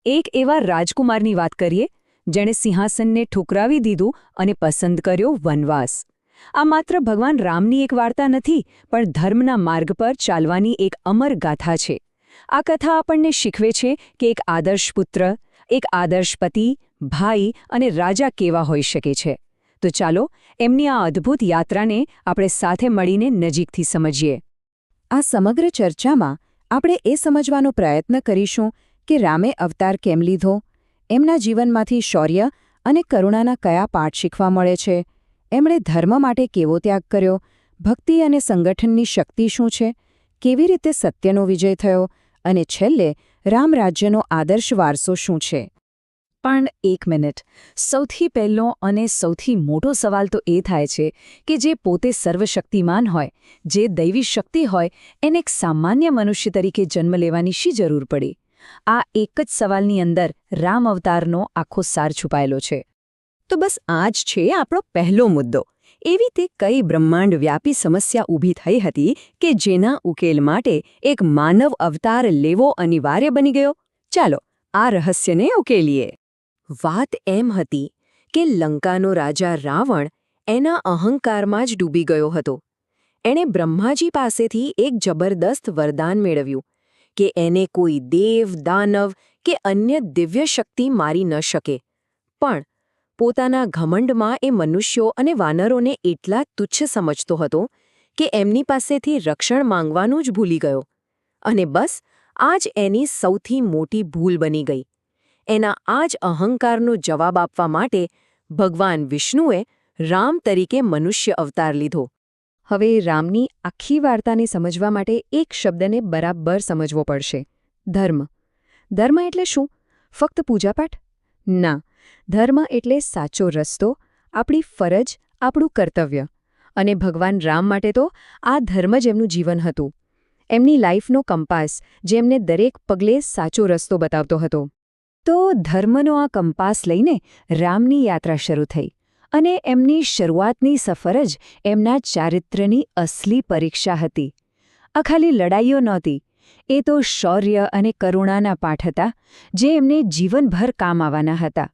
એક એવા રાજકુમારની વાત કરીએ જેણે સિંહાસનને ઠુકરાવી દીધું અને પસંદ કર્યો વનવાસ. આ માત્ર ભગવાન રામની એક વાર્તા નથી, પણ ધર્મના માર્ગ પર ચાલવાની એક અમર ગાથા છે. આ કથા આપણને શીખવે છે કે એક આદર્શ પુત્ર, એક આદર્શ પતિ, ભાઈ અને રાજા કેવા હોઈ શકે છે. તો ચાલો એમની આ અદ્ભુત યાત્રાને આપણે સાથે મળીને નજીકથી સમજીએ. આ સમગ્ર ચર્ચામાં આપણે એ સમજવાનો પ્રયત્ન કરીશું કે રામે અવતાર કેમ લીધો, એમના જીવનમાંથી શૌર્ય અને કરુણાના કયા પાઠ શીખવા મળે છે, એમણે ધર્મ માટે કેવો ત્યાગ કર્યો, ભક્તિ અને સંગઠનની શક્તિ શું છે, કેવી રીતે સત્યનો વિજય થયો અને છેલ્લે રામરાજ્યનો આદર્શ વારસો શું છે. પણ એક મિનિટ, સૌથી પહેલો અને સૌથી મોટો સવાલ તો એ થાય છે કે જે પોતે સર્વશક્તિમાન હોય, જે દૈવી શક્તિ હોય, એને એક સામાન્ય મનુષ્ય તરીકે જન્મ લેવાની શી જરૂર પડી? આ એક જ સવાલની અંદર રામ અવતારનો આખો સાર છુપાયેલો છે. તો બસ આ જ છે આપણો પહેલો મુદ્દો. એવી તે કઈ બ્રહ્માંડ વ્યાપી સમસ્યા ઊભી થઈ હતી કે જેના ઉકેલ માટે એક માનવ અવતાર લેવો અનિવાર્ય બની ગયો? ચાલો આ રહસ્યને ઉકેલીએ. વાત એમ હતી કે લંકાનો રાજા રાવણ એના અહંકારમાં જ ડૂબી ગયો હતો. એણે બ્રહ્માજી પાસેથી એક જબરદસ્ત વરદાન મેળવ્યું કે એને કોઈ દેવ, દાનવ કે અન્ય દિવ્ય શક્તિ મારી ન શકે. પણ પોતાના ઘમંડમાં એ મનુષ્યો અને વાનરોને એટલા તુચ્છ સમજતો હતો કે એમની પાસેથી રક્ષણ માંગવાનું જ ભૂલી ગયો. અને બસ આ જ એની સૌથી મોટી ભૂલ બની ગઈ. એના આ જ અહંકારનો જવાબ આપવા માટે ભગવાન વિષ્ણુએ રામ તરીકે મનુષ્ય અવતાર લીધો. હવે રામની આખી વાર્તાને સમજવા માટે એક શબ્દને બરાબર સમજવો પડશે: ધર્મ. ધર્મ એટલે શું? ફક્ત પૂજાપાઠ? ના, ધર્મ એટલે સાચો રસ્તો, આપણી ફરજ, આપણું કર્તવ્ય. અને ભગવાન રામ માટે તો આ ધર્મ જ એમનું જીવન હતું. એમની લાઈફનો કંપાસ, જે એમને દરેક પગલે સાચો રસ્તો બતાવતો હતો. તો ધર્મનો આ કંપાસ લઈને રામની યાત્રા શરૂ થઈ. અને એમની શરૂઆતની સફર જ એમના ચારિત્ર્યની અસલી પરીક્ષા હતી. આ ખાલી લડાઈઓ નહોતી, એ તો શૌર્ય અને કરુણાના પાઠ હતા, જે એમને જીવનભર કામ આવવાના હતા.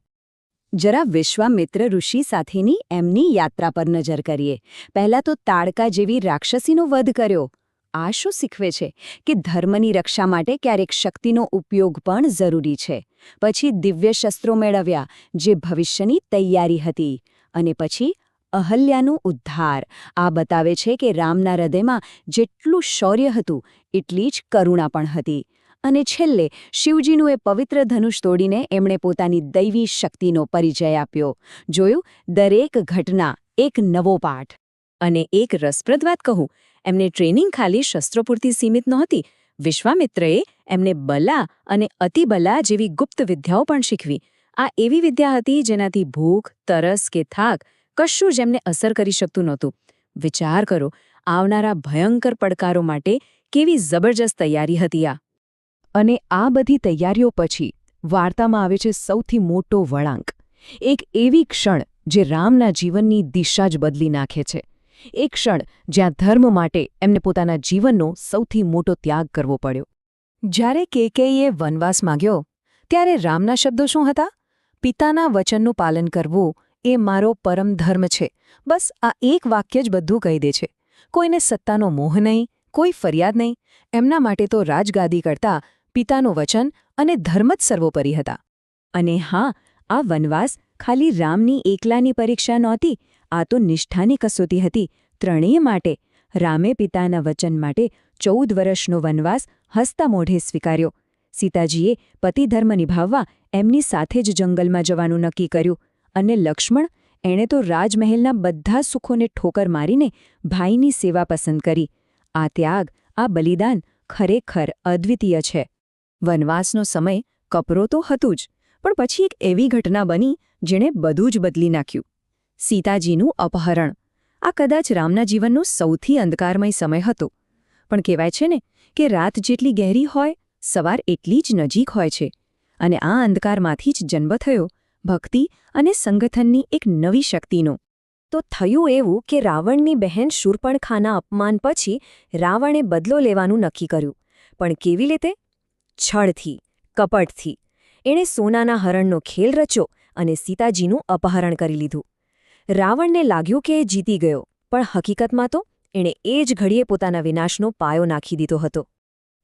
જરા વિશ્વામિત્ર ઋષિ સાથેની એમની યાત્રા પર નજર કરીએ. પહેલાં તો તાડકા જેવી રાક્ષસીનો વધ કર્યો. આ શું શીખવે છે? કે ધર્મની રક્ષા માટે ક્યારેક શક્તિનો ઉપયોગ પણ જરૂરી છે. પછી દિવ્ય શસ્ત્રો મેળવ્યા, જે ભવિષ્યની તૈયારી હતી. અને પછી અહલ્યાનું ઉદ્ધાર. આ બતાવે છે કે રામના હૃદયમાં જેટલું શૌર્ય હતું, એટલી જ કરુણા પણ હતી. અને છેલ્લે શિવજીનું એ પવિત્ર ધનુષ તોડીને એમણે પોતાની દૈવી શક્તિનો પરિચય આપ્યો. જોયું, દરેક ઘટના એક નવો પાઠ. અને એક રસપ્રદ વાત કહું, એમને ટ્રેનિંગ ખાલી શસ્ત્રો પૂરતી સીમિત નહોતી. વિશ્વામિત્રએ એમને બલા અને અતિબલા જેવી ગુપ્ત વિદ્યાઓ પણ શીખવી. આ એવી વિદ્યા હતી જેનાથી ભૂખ, તરસ કે થાક કશું જ એમને અસર કરી શકતું નહોતું. વિચાર કરો, આવનારા ભયંકર પડકારો માટે કેવી જબરજસ્ત તૈયારી હતી આ. અને આ બધી તૈયારીઓ પછી વાર્તામાં આવે છે સૌથી મોટો વળાંક. એક એવી ક્ષણ જે રામના જીવનની દિશા જ બદલી નાખે છે. એક ક્ષણ જ્યાં ધર્મ માટે એમને પોતાના જીવનનો સૌથી મોટો ત્યાગ કરવો પડ્યો. જ્યારે કેકેયીએ વનવાસ માંગ્યો, ત્યારે રામના શબ્દો શું હતા? પિતાના વચનનું પાલન કરવું એ મારો પરમ ધર્મ છે. બસ આ એક વાક્ય જ બધું કહી દે છે. કોઈને સત્તાનો મોહ નહીં, કોઈ ફરિયાદ નહીં. એમના માટે તો રાજગાદી કરતાં પિતાનું વચન અને ધર્મ જ સર્વોપરી હતા. અને હા, આ વનવાસ ખાલી રામની એકલાની પરીક્ષા નહોતી. આ તો નિષ્ઠાની કસોટી હતી ત્રણેય માટે. રામે પિતાના વચન માટે 14 વર્ષનો વનવાસ હસતા મોઢે સ્વીકાર્યો. સીતાજીએ પતિધર્મ નિભાવવા એમની સાથે જ જંગલમાં જવાનું નક્કી કર્યું. અને લક્ષ્મણ, એણે તો રાજમહેલના બધા સુખોને ઠોકર મારીને ભાઈની સેવા પસંદ કરી. આ ત્યાગ, આ બલિદાન ખરેખર અદ્વિતીય છે. વનવાસનો સમય કપરો તો હતું જ, પણ પછી એક એવી ઘટના બની જેણે બધું જ બદલી નાખ્યું. સીતાજીનું અપહરણ. આ કદાચ રામના જીવનનો સૌથી અંધકારમય સમય હતો. પણ કહેવાય છે ને કે રાત જેટલી ગહેરી હોય, સવાર એટલી જ નજીક હોય છે. અને આ અંધકારમાંથી જ જન્મ થયો ભક્તિ અને સંગઠનની એક નવી શક્તિનો. તો થયું એવું કે રાવણની બહેન શૂર્પણખાના અપમાન પછી રાવણે બદલો લેવાનું નક્કી કર્યું. પણ કેવી રીતે? છળથી, કપટથી. એણે સોનાના હરણનો ખેલ રચ્યો અને સીતાજીનું અપહરણ કરી લીધું. રાવણને લાગ્યું કે એ જીતી ગયો, પણ હકીકતમાં તો એણે એ જ ઘડીએ પોતાના વિનાશનો પાયો નાખી દીધો હતો.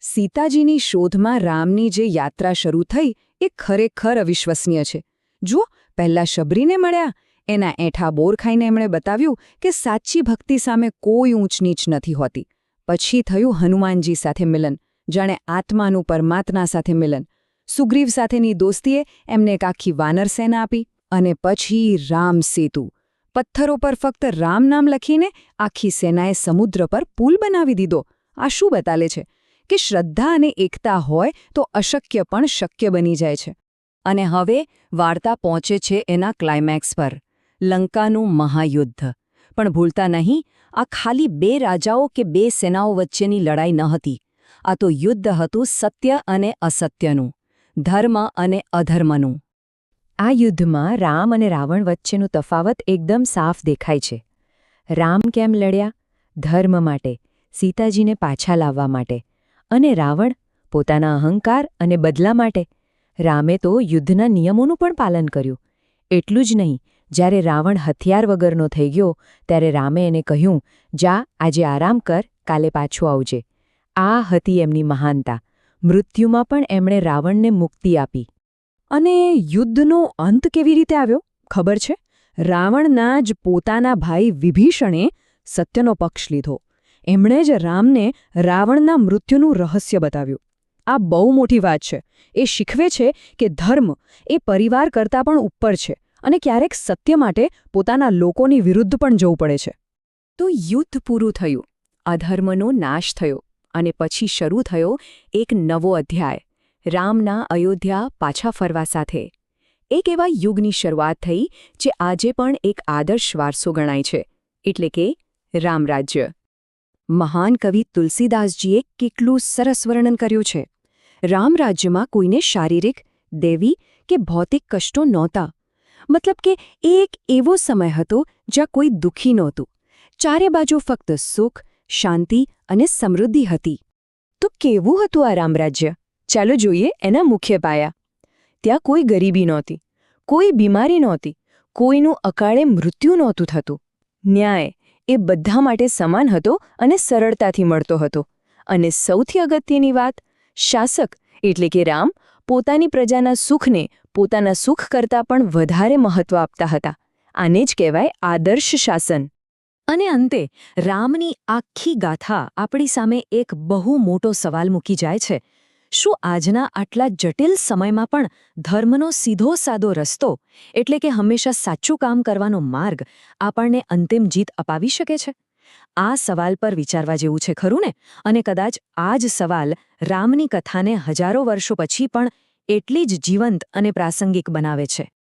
સીતાજીની શોધમાં રામની જે યાત્રા શરૂ થઈ એ ખરેખર અવિશ્વસનીય છે. જુઓ, પહેલા શબરીને મળ્યા, એના એઠા બોર ખાઈને એમણે બતાવ્યું કે સાચી ભક્તિ સામે કોઈ ઊંચ નીચ નથી હોતી. પછી થયું હનુમાનજી સાથે મિલન, જાણે આત્માનું પરમાત્મા સાથે મિલન. સુગ્રીવ સાથેની દોસ્તીએ એમને એક આખી વાનર સેના આપી. અને પછી રામ સેતુ. પથ્થરો પર ફક્ત રામ નામ લખીને આખી સેનાએ સમુદ્ર પર પુલ બનાવી દીધો. આ શું બતાલે છે કે શ્રદ્ધા અને એકતા હોય તો અશક્ય પણ શક્ય બની જાય છે. અને હવે વાર્તા પહોંચે છે એના ક્લાઇમેક્સ પર, લંકાનું મહાયુદ્ધ. પણ ભૂલતા નહીં, આ ખાલી બે રાજાઓ કે બે સેનાઓ વચ્ચેની લડાઈ ન હતી. આ તો યુદ્ધ હતું સત્ય અને અસત્યનું, ધર્મ અને અધર્મનું. આ યુદ્ધમાં રામ અને રાવણ વચ્ચેનો તફાવત એકદમ સાફ દેખાય છે. રામ કેમ લડ્યા? ધર્મ માટે, સીતાજીને પાછા લાવવા માટે. અને રાવણ પોતાના અહંકાર અને બદલા માટે. રામે તો યુદ્ધના નિયમોનું પણ પાલન કર્યું. એટલું જ નહીં, જ્યારે રાવણ હથિયાર વગરનો થઈ ગયો ત્યારે રામે એને કહ્યું, જા આજે આરામ કર, કાલે પાછું આવજે. આ હતી એમની મહાનતા. મૃત્યુમાં પણ એમણે રાવણને મુક્તિ આપી. અને યુદ્ધનો અંત કેવી રીતે આવ્યો ખબર છે? રાવણના જ પોતાના ભાઈ વિભીષણે સત્યનો પક્ષ લીધો. એમણે જ રામને રાવણના મૃત્યુનું રહસ્ય બતાવ્યું. આ બહુ મોટી વાત છે. એ શીખવે છે કે ધર્મ એ પરિવાર કરતાં પણ ઉપર છે અને ક્યારેક સત્ય માટે પોતાના લોકોની વિરુદ્ધ પણ જવું પડે છે. તો યુદ્ધ પૂરું થયું, અધર્મનો નાશ થયો અને પછી શરૂ થયો એક નવો અધ્યાય, રામના અયોધ્યા પાછા ફરવા સાથે. એક એવા યુગની શરૂઆત થઈ જે આજે પણ એક આદર્શ વારસો ગણાય છે, એટલે કે રામરાજ્ય. મહાન કવિ તુલસીદાસજીએ કેટલું સરસ વર્ણન કર્યું છે. રામરાજ્યમાં કોઈને શારીરિક, દૈવી કે ભૌતિક કષ્ટો નહોતા. મતલબ કે એ એક એવો સમય હતો જ્યાં કોઈ દુઃખી નહોતું. ચારે બાજુ ફક્ત સુખ, શાંતિ અને સમૃદ્ધિ હતી. તો કેવું હતું આ રામરાજ્ય? ચાલો જોઈએ એના મુખ્ય પાયા. ત્યાં કોઈ ગરીબી નહોતી, કોઈ બીમારી નહોતી, કોઈનું અકાળે મૃત્યુ નહોતું થતું. ન્યાય એ બધા માટે સમાન હતો અને સરળતાથી મળતો હતો. અને સૌથી અગત્યની વાત, શાસક એટલે કે રામ પોતાની પ્રજાના સુખને પોતાના સુખ કરતાં પણ વધારે મહત્વ આપતા હતા. આને જ કહેવાય આદર્શ શાસન. અને અંતે રામની આખી ગાથા આપણી સામે એક બહુ મોટો સવાલ મૂકી જાય છે. શું આજના આટલા જટિલ સમયમાં પણ ધર્મનો સીધો સાદો રસ્તો, એટલે કે હંમેશા સાચું કામ કરવાનો માર્ગ, આપણને અંતિમ જીત અપાવી શકે છે? આ સવાલ પર વિચારવા જેવું છે ખરું ને? અને કદાચ આ જ સવાલ રામની કથાને હજારો વર્ષો પછી પણ એટલી જ જીવંત અને પ્રાસંગિક બનાવે છે.